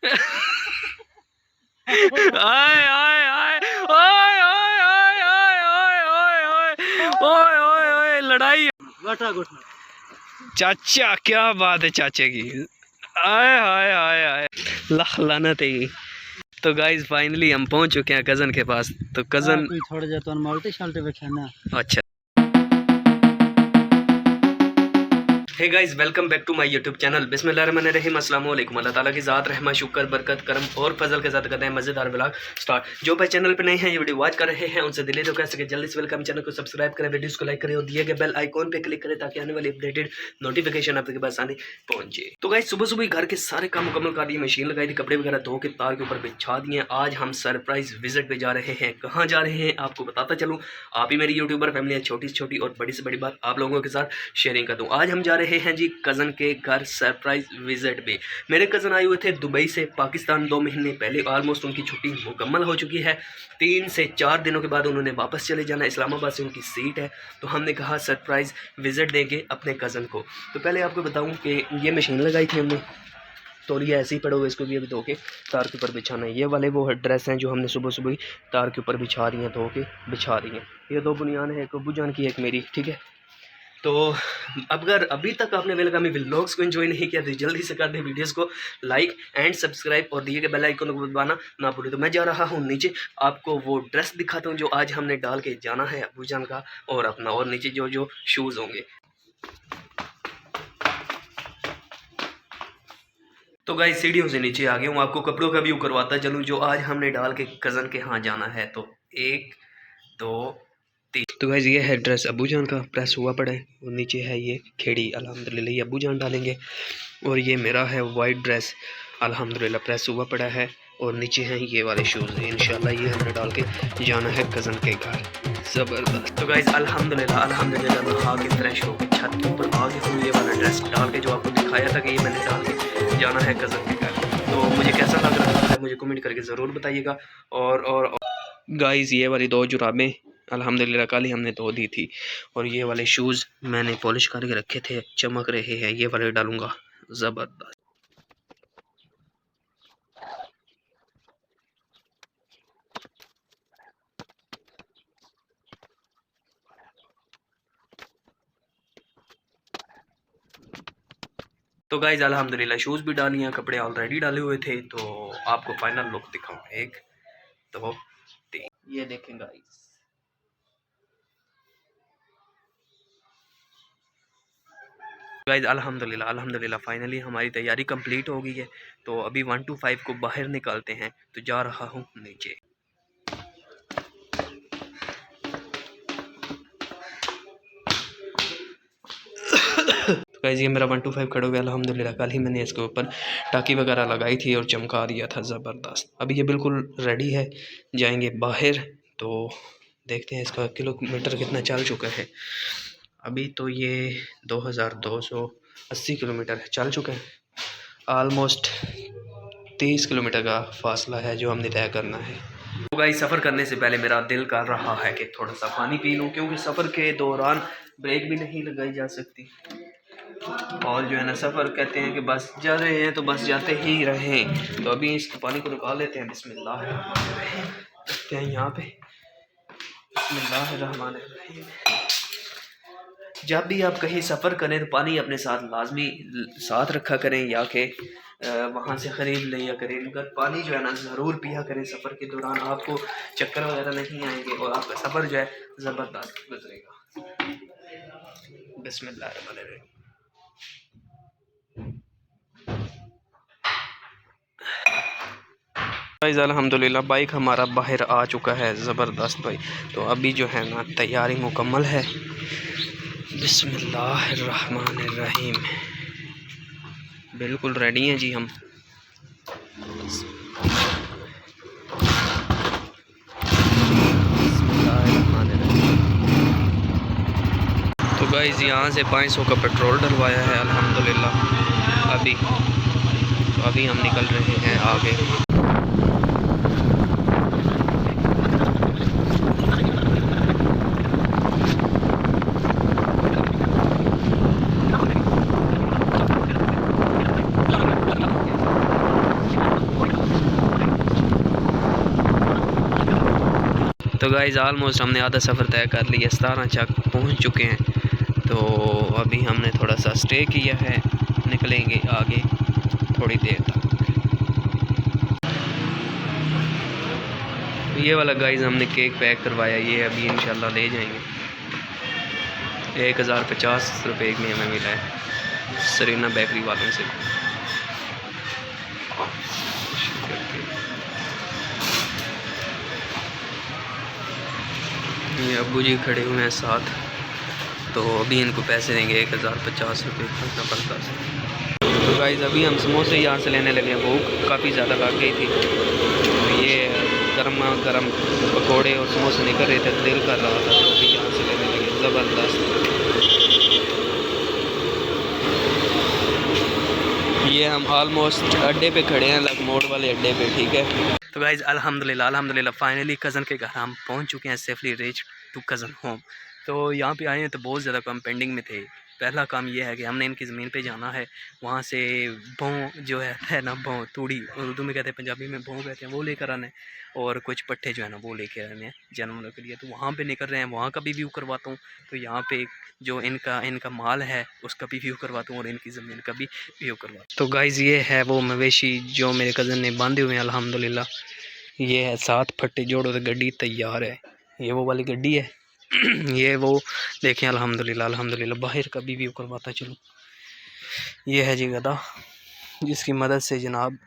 आय आय आय ओए ओए ओए ओए ओए ओए ओए ओए ओए लड़ाई। चाचा क्या बात है चाचे की। आय हाय हाय हाय लख लानत है। तो गाइस फाइनली हम पहुंच चुके हैं कजन के पास। तो कजन थोड़ा जाता माल्टे शाल्टे पे खाना। अच्छा। Hey guys welcome back to my YouTube channel. बिस्मिल्लाहिर्रहमानिर्रहीम अस्सलाम वालेकुम। अल्लाह ताला की ज़ात रहमत शुक्र बरकत करम और फजल के साथ करते हैं मज़ेदार व्लॉग स्टार्ट। जो भाई चैनल पे नए हैं ये वीडियो वॉच कर रहे हैं उनसे दिली रिक्वेस्ट है कि जल्दी से वेलकम चैनल को सब्सक्राइब करें, वीडियोस को लाइक करें और दिए गए बेल आइकॉन पे क्लिक करें ताकि आने वाली अपडेटेड नोटिफिकेशन आपके पास आने पहुंचे। तो गाइस सुबह सुबह घर के सारे काम मुकम्मल कर दिए, मशीन लगाई थी, कपड़े वगैरह धो के तार के ऊपर बिछा दिए। आज हम सरप्राइज विजिट पे जा रहे हैं। कहाँ जा रहे हैं आपको बताता चलूँ। आप ही मेरी यूट्यूबर फैमिली है, छोटी से छोटी और बड़ी से बड़ी बात आप लोगों के साथ शेयरिंग कर दूँ। आज हम जा रहे हैं जी कज़न के घर सरप्राइज विजिट पे। मेरे कज़न आए हुए थे दुबई से पाकिस्तान 2 महीने पहले। ऑलमोस्ट उनकी छुट्टी मुकम्मल हो चुकी है। 3 से 4 दिनों के बाद उन्होंने वापस चले जाना। इस्लामाबाद से उनकी सीट है तो हमने कहा सरप्राइज विजिट देंगे अपने कज़न को। तो पहले आपको बताऊं कि ये मशीन लगाई थी हमने, तो ये ऐसे ही पड़े हुए, इसको भी अभी धो के तार के ऊपर बिछाना है। ये वाले वो ड्रेस हैं जो हमने सुबह सुबह तार के ऊपर बिछा दी हैं, धो के बिछा दी हैं। ये 2 बुनियान है, एक अब्बू जान की एक मेरी, ठीक है। तो अगर अभी तक आपने वेलकमी व्लॉग्स को एंजॉय नहीं किया तो जल्दी से कर दें वीडियोस को लाइक एंड सब्सक्राइब और दिए गए बेल आइकन को दबाना ना भूलें। तो मैं जा रहा हूँ नीचे, आपको वो ड्रेस दिखाता हूँ जो आज हमने डाल के जाना है अब्बू जान का और अपना, और नीचे जो जो शूज़ होंगे। तो गाइस सीढ़ियों से नीचे आ गया हूँ, आपको कपड़ों का व्यू करवाता चलूँ जो आज हमने डाल के कज़न के यहाँ जाना है। तो 1 2 3। तो गाइस ये है ड्रेस अब्बू जान का, प्रेस हुआ पड़ा है, और नीचे है ये खेड़ी, अल्हम्दुलिल्लाह ये अब्बू जान डालेंगे। और ये मेरा है वाइट ड्रेस, अल्हम्दुलिल्लाह प्रेस हुआ पड़ा है। और नीचे हैं ये वाले शूज़, इंशाल्लाह ये हमने डाल के जाना है कज़न के घर। ज़बरदस्त। तो गाइस अल्हम्दुलिल्लाह नहा के फ्रेश होकर छत के ऊपर आ गया हूँ। ये वाला ड्रेस डाल के जो आपको दिखाया था कि ये मैंने डाल के जाना है कज़न के घर। तो मुझे कैसा लग रहा है मुझे कमेंट करके ज़रूर बताइएगा। और गाइस ये वाली 2 जुराबें अल्हम्दुलिल्लाह कल ही हमने धो दी थी। और ये वाले शूज़ मैंने पॉलिश करके रखे थे, चमक रहे हैं, ये वाले डालूंगा। ज़बरदस्त। तो गाइज़ अल्हम्दुलिल्लाह शूज़ भी डाली हैं, कपड़े ऑलरेडी डाले हुए थे। तो आपको फाइनल लुक दिखाऊँ, 1 2 3। ये देखें गाइज़, अल्हम्दुलिल्लाह फाइनली हमारी तैयारी कंप्लीट हो गई है। तो अभी 1 to 5 को बाहर निकालते हैं। तो जा रहा हूँ नीचे। तो गाइस ये मेरा 1 to 5 खड़े हो गया अल्हम्दुलिल्लाह। कल ही मैंने इसके ऊपर टाकी वगैरह लगाई थी और चमका दिया था ज़बरदस्त। अभी ये बिल्कुल रेडी है, जाएंगे बाहर। तो देखते हैं इसका किलोमीटर कितना चल चुका है। अभी तो ये 2280 किलोमीटर चल चुका है। आलमोस्ट 30 किलोमीटर का फासला है जो हमने तय करना है। तो गाइस सफ़र करने से पहले मेरा दिल कर रहा है कि थोड़ा सा पानी पी लूँ, क्योंकि सफ़र के दौरान ब्रेक भी नहीं लगाई जा सकती। और जो है ना सफ़र कहते हैं कि बस जा रहे हैं तो बस जाते ही रहें। तो अभी इस पानी को निकाल लेते हैं। बिस्मिल्लाह रखते हैं यहाँ पे। बिस्मिल्लाहिर्रहमानिर्रहीम। जब भी आप कहीं सफ़र करें तो पानी अपने साथ लाजमी साथ रखा करें, या कि वहाँ से ख़रीद लिया करें। मगर पानी जो है ना ज़रूर पिया करें सफ़र के दौरान, आपको चक्कर वगैरह नहीं आएंगे और आपका सफ़र जो है ज़बरदस्त गुजरेगा। बिस्मिल्लाहिर्रहमानिर्रहीम। गाइस अल्हम्दुलिल्लाह बाइक हमारा बाहर आ चुका है, ज़बरदस्त भाई। तो अभी जो है ना तैयारी मुकम्मल है। बिस्मिल्लाहिर्रहमानिर्रहीम। बिल्कुल रेडी हैं जी हम। तो गाइस यहाँ से 500 का पेट्रोल डलवाया है अल्हम्दुलिल्लाह। अभी हम निकल रहे हैं आगे। तो गाइस ऑलमोस्ट हमने आधा सफ़र तय कर लिया, 17 चक पहुंच चुके हैं। तो अभी हमने थोड़ा सा स्टे किया है, निकलेंगे आगे थोड़ी देर तक। ये वाला गाइस हमने केक पैक करवाया, ये अभी इंशाल्लाह ले जाएंगे। 1050 रुपये में हमें मिला है सरीना बेकरी वालों से। ये अब्बू जी खड़े हुए हैं साथ, तो अभी इनको पैसे देंगे 1050 रुपये खर्चना पड़ता है। तो गाइस अभी हम समोसे यहाँ से लेने लगे, भूख काफ़ी ज़्यादा लग गई थी। तो ये गर्मा गर्म पकोड़े और समोसे निकल रहे थे, दिल कर रहा था, तो अभी यहाँ से लेने लगे। ज़बरदस्त। ये हम ऑलमोस्ट अड्डे पे खड़े हैं, लगमोड़ वाले अड्डे पे, ठीक है। तो गाइज़ अल्हम्दुलिल्लाह फाइनली कज़न के घर हम पहुंच चुके हैं, safely reach to cousin home. तो यहाँ पे आए हैं तो बहुत ज़्यादा काम पेंडिंग में थे। पहला काम ये है कि हमने इनकी ज़मीन पे जाना है, वहाँ से भों जो है ना, भों तूड़ी उर्दू में कहते हैं, पंजाबी में भों कहते हैं, वो लेकर आने, और कुछ पट्टे जो है ना वो लेकर आने हैं जानवरों के लिए। तो वहाँ पे निकल रहे हैं, वहाँ का भी व्यू करवाता हूँ। तो यहाँ पे जो इनका माल है उसका भी व्यू करवाता हूँ और इनकी ज़मीन का भी व्यू करवाता हूँ। तो गाइज़ ये है वो मवेशी जो मेरे कज़न ने बांधे हुए हैं अल्हम्दुलिल्लाह। ये है 7 फट्टे जोड़ो तो गड्डी तैयार है। ये वो वाली गड्डी है ये वो देखें अल्हम्दुलिल्लाह बाहर का भी व्यू करवाता चलो। ये है जी गधा, जिसकी मदद से जनाब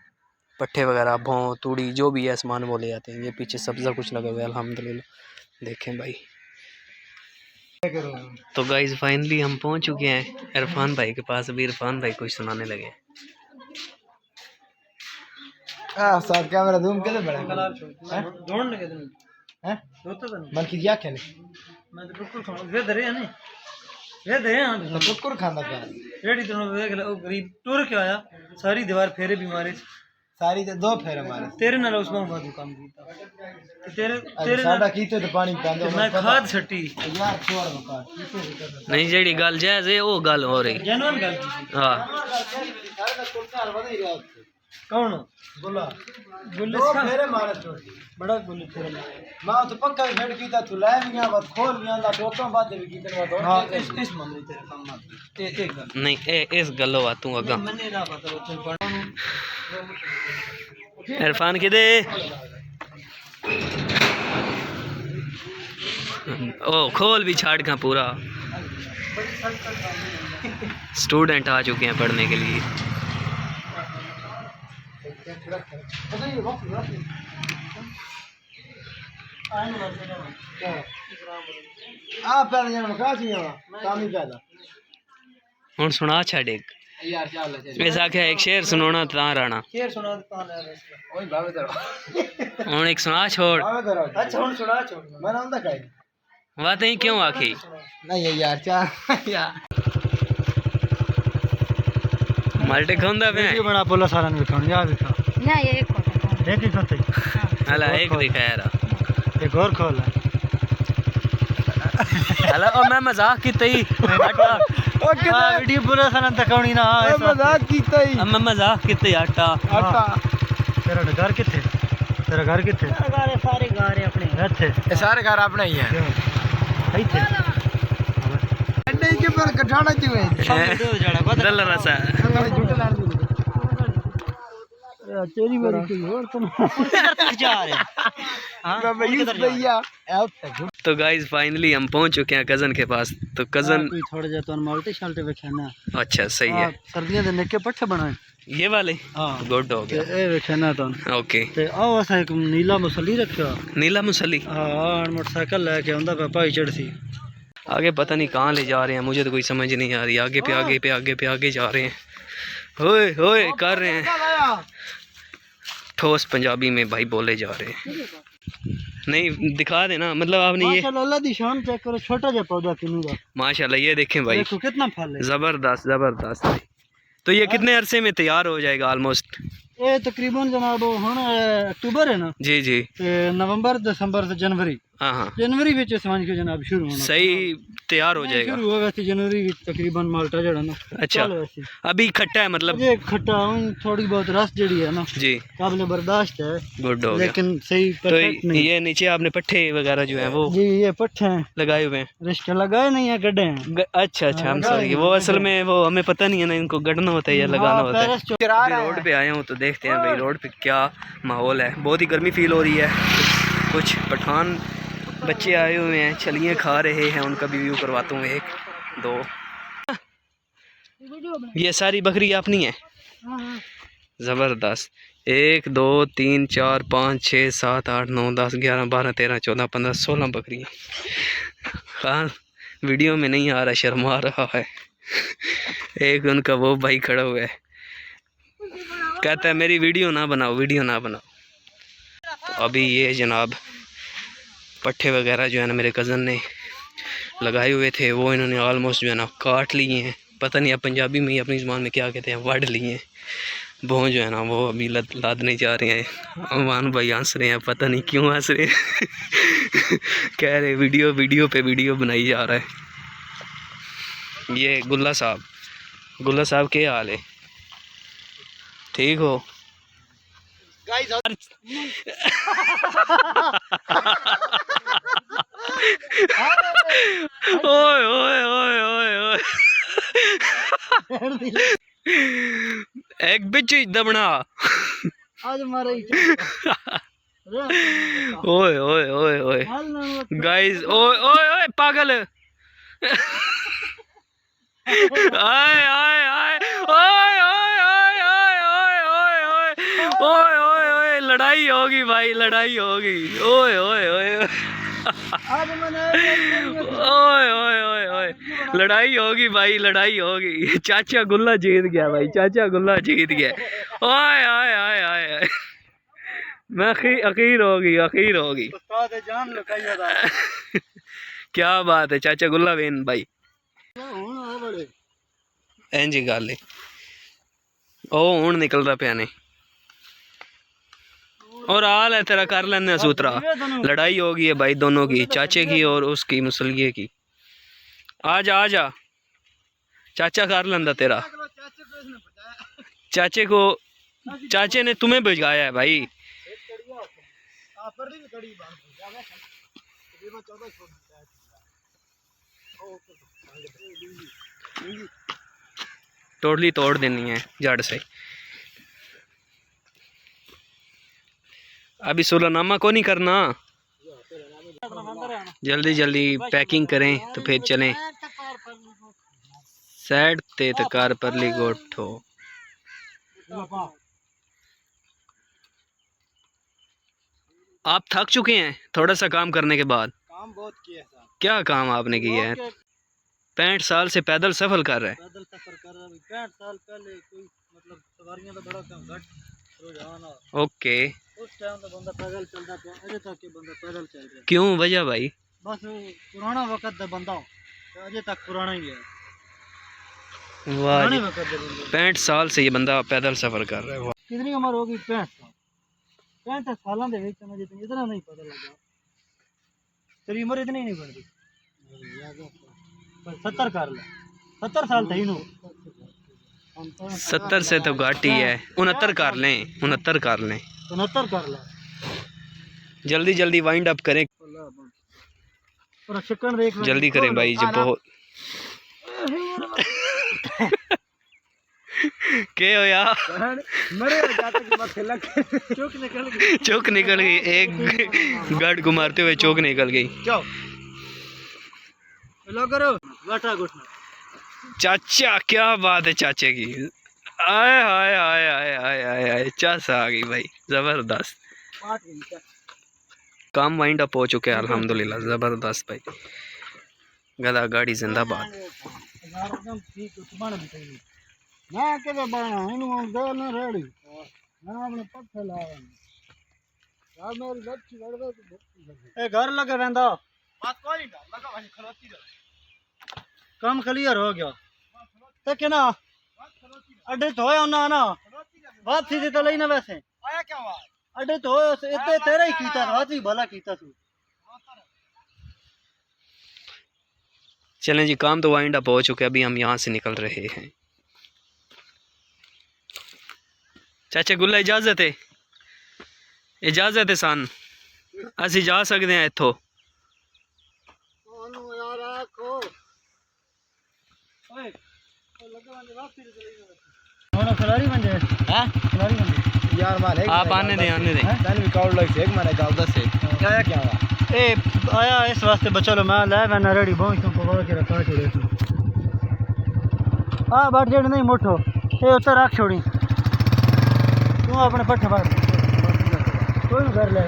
पट्टे वगैरह भों तूड़ी जो भी है सामान वो ले आते हैं। ये पीछे सब्ज़ा कुछ लगा हुआ है अल्हम्दुलिल्लाह, देखें भाई। तो गाइज़ फाइनली हम पहुंच चुके हैं इरफान भाई के पास। अभी इरफान भाई कुछ सुनाने लगे। साथ कैमरा जूम के बड़ा ढूंढ लगे तुम हैं होता तो मन की क्या खेले मैं तो बिल्कुल खाऊं वे धरे हैं नहीं वे धरे हैं तो बिल्कुल खाना का रेडी तो देख ले ओ गरीब टूर के आया सारी दीवार फेरे भी मारे सारी तो 2 फेरे मारे तेरे नाल उसमें बात काम कीता तेरे साडा कीते तो पानी पांदो मैं खाद छट्टी यार छोड़ बका नहीं जेडी गल जायज है वो गल हो रही जनवन गल हां कौन बोला गुल्ले फेरे मारे छोटी बड़ा गुल्ले फेरे मां तो पक्का फेड कीता तू लाए भी यहां बात खोल भी आंदा टोटो बाद भी कीते बात हां इस मामले तेरे काम ना एक गल नहीं ए इस गलो आ तू अगा मैंने ना पता वो इरफान किदे ओ खोल भी छाड़ का पूरा। स्टूडेंट आ चुके हैं पढ़ने के लिए। हुन सुना छड़ एक वैसा क्या एक शेर सुनाना ता राणा शेर सुना ता ओए भावे दरो हुन एक सुना छोड़। अच्छा हुन सुना छोड़ मैं नांदा काई बात ही क्यों आखी नहीं यार चा यार माल्टे खोंदा पे वीडियो बना बोला सारा ने दिखाऊं या दिखा ना ये एक ही खोते हला एक दिखाया रहा एक और खोल हला ओ मैं मजाक कीते ही आटा हां वीडियो पूरा सारा दिखाऊनी ना हां मजाक कीता ही मैं मजाक कीते आटा आटा तेरा घर किथे सारे घर है अपने रहते ये सारे घर अपने ही हैं इथे अड्डे के पर कठाना चुए दल रसा तेरी बारी कोई और तुम जा रहे हां भैया तो गाइस फाइनली हम पहुंच चुके हैं कजन के पास। तो कजन कोई थोड़े जे तो माल्टे शाल्टे वेखना अच्छा सही है सर्दियां दे निके पट्ठे बनाए ये वाले हां गुड हो गया ए वेखना तो ओके। ते आओ असा एक नीला मुसल्ली रखा नीला मुसल्ली हां मोटरसाइकिल लेके आंदा पे भाई चढ़सी आगे पता नहीं कहाँ ले जा रहे हैं, मुझे तो कोई समझ नहीं आ रही। आगे पे आगे जा रहे हैं। होए होए कर रहे हैं ठोस पंजाबी में भाई बोले जा रहे हैं। नहीं दिखा देना मतलब आपने ये माशाल्लाह दी शान चेक करो छोटा जा पौधा किन्नू दा माशाल्लाह ये देखें भाई देखो कितना फल है जबरदस्त भाई। तो ये कितने अरसे में तैयार हो जाएगा ऑलमोस्ट? ये तकरीबन जनाब हुन अक्टूबर है ना जी ते नवंबर दिसंबर ते जनवरी हाँ हाँ जनवरी विच समझ के जनाब शुरू होना सही तैयार हो जाएगा। शुरू होगा जनवरी विच तकरीबन माल्टा जड़ा ना। अच्छा वैसे अभी खट्टा है मतलब ये खट्टा थोड़ी बहुत रस जड़ी है ना जी काबिल बर्दाश्त है, गुड हो गया। लेकिन सही तो परफेक्ट नहीं। ये नीचे आपने पट्टे वगैरह जो है वो जी ये पट्टे हैं लगाए हुए हैं। रिश्ते लगाए नहीं है, गड्ढे हैं। अच्छा अच्छा हम लगाए सॉरी नहीं, वो गड्ढे असल हैं। में वो हमें पता नहीं है ना, इनको गढ़ना होता है या लगाना होता है। पैरस जो अभी रोड पे आया हूँ तो देखते हैं भाई रोड पे क्या माहौल है। बहुत ही गर्मी फील हो रही है। कुछ पठान बच्चे आए हुए हैं, छलियाँ खा रहे हैं, उनका भी व्यू करवाता हूँ। एक दो ये सारी बकरी अपनी है। ज़बरदस्त। 1 2 3 4 5 6 7 8 9 10 11 12 13 14 15 16 बकरियाँ। हाँ वीडियो में नहीं आ रहा, शर्मा रहा है। एक उनका वो भाई खड़ा हुआ है, कहता है मेरी वीडियो ना बनाओ, वीडियो ना बनाओ। अभी ये जनाब पट्टे वगैरह जो है ना मेरे कज़न ने लगाए हुए थे, वो इन्होंने ऑलमोस्ट जो है ना काट लिए हैं। पता नहीं आप पंजाबी में अपनी ज़ुबान में क्या कहते हैं, वढ़ लिए हैं। वो जो है ना वो अभी लादने जा रहे हैं। अमान भाई हंस रहे हैं, पता नहीं क्यों हंस रहे हैं। कह रहे वीडियो पे वीडियो बनाई जा रहा है। ये गुल्ला साहब क्या हाल है, ठीक हो? ओए ओए ओए ओए ओए एक बिच दबना। आज मारे ओए ओए ओए ओए गाइस ओए ओए ओए पागल। आए आए आए ओए ओए ओए ओए ओए ओए ओए ओए ओए लड़ाई होगी भाई, लड़ाई होगी। ओए ओए ओए ओए ओए ओए ओए लड़ाई होगी भाई, लड़ाई होगी। चाचा गुल्ला जीत गया भाई, चाचा गुल्ला जीत गया। ओए ओए ओए ओए मैं अखीर होगी। क्या बात है, चाचा गुल्ला वेन भाई इंज गल है। ओ हुण निकल रहा पिया ने और हाल है तेरा, कर लेने सूत्रा। लड़ाई हो गई है भाई दोनों की, चाचे की और उसकी मुसलिए की। आजा चाचा कर लेंदा तेरा। चाचे ने तुम्हें भिजवाया है भाई। टोटली तोड़ देनी है जड़ से। अभी सुलहनामा को नहीं करना, जल्दी जल्दी पैकिंग करें तो फिर चलें। सैड ते कार परली गोठो। आप थक चुके हैं थोड़ा सा काम करने के बाद? काम बहुत किया है साहब। क्या काम आपने किया है? 65 साल से पैदल सफर कर रहे हैं। पैदल सफर कर रहा है 65 साल पहले कोई मतलब सवारियां तो बड़ा कम घट रोजाना। ओके उस टाइम तो बंदा पैदल चलता था, अजे तक के बंदा पैदल चल रहा है। क्यों वजह भाई? बस पुराना वक्त दा बंदा अजे तक पुराना ही है। वाह पुराने वक्त दे बंदे। 65 साल से ये बंदा पैदल सफर कर रहा है। कितनी उम्र होगी? 65 साल। 65 सालों के विच मुझे इतना नहीं पता लगा। तेरी उम्र इतनी नहीं बढ़ती। 70 कर ले, 70 साल थे नो। 70 से तो घाटी है। 69 कर लें, 69 कर लें। 69 कर ले। जल्दी जल्दी वाइंड अप करें, और चिकन देख जल्दी करें भाई जब बहुत क्या होया? चौक निकल गई, एक गढ़ घुमाते हुए चौक निकल गई। लो करो घाटा घुटना। चाचा क्या बात है चाचे की। आए हाय हाय हाय हाय हाय हाय चाचा आ गई भाई, जबरदस्त। काम वाइंड अप हो चुके हैं अल्हम्दुलिल्लाह, जबरदस्त भाई। गधा गाड़ी जिंदाबाद। ना के बाणा इनु दे न रेडी ना अपने पत्थे लावे यार मेरी बच्ची लड़वे तो ए घर लगे रहंदा बात कोई नहीं लगा भाई खलोती रह। काम क्लियर हो गया ते के ना अड्डे तो होया ना ना बात सीधी तो लेना वैसे आया क्या बात अड्डे तो इतने तेरा ही कीता था, भी भला कीता तू चलें जी, काम तो वाइंड अप हो चुके, अभी हम यहाँ से निकल रहे हैं। चाचा गुल्ला इजाजत है, इजाजत है सन, असी जा सकते हैं इत्थों। यार मान आप आने दें तन भी काउड लग से एक माने गाल दस से क्या क्या हुआ ए आया इस वास्ते बचा लो मैं ले मैंने रेडी बहुत तुमको पकड़ के रखा छोड़े हां बाट जेड़ नहीं मोठो ए उतर रख छोड़ी तू अपने पट्ठे बाहर कोई घर ले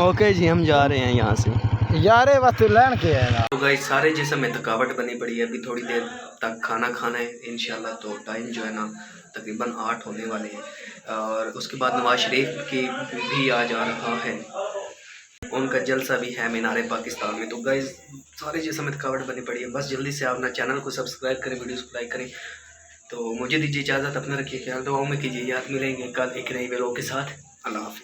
ओके जी, हम जा रहे हैं यहाँ से। यार ये बस तू लैन के है ना। तो गाइस सारे जिसम में थकावट बनी पड़ी है, अभी थोड़ी देर तक खाना खाना है इंशाल्लाह। तो टाइम जो है ना तकरीबन 8 होने वाले हैं, और उसके बाद नवाज शरीफ की भी आ जा रहा है, उनका जलसा भी है मीनार पाकिस्तान में। तो गाइस सारे जिसम में थकावट बनी पड़ी है, बस जल्दी से आप ना चैनल को सब्सक्राइब करें, वीडियोस को लाइक करें। तो मुझे दीजिए इजाज़त, अपना रखिए ख्याल, दुआओं में कीजिए, याद मिलेंगे कल एक नई वीडियो के साथ। अल्लाह हाफिज़।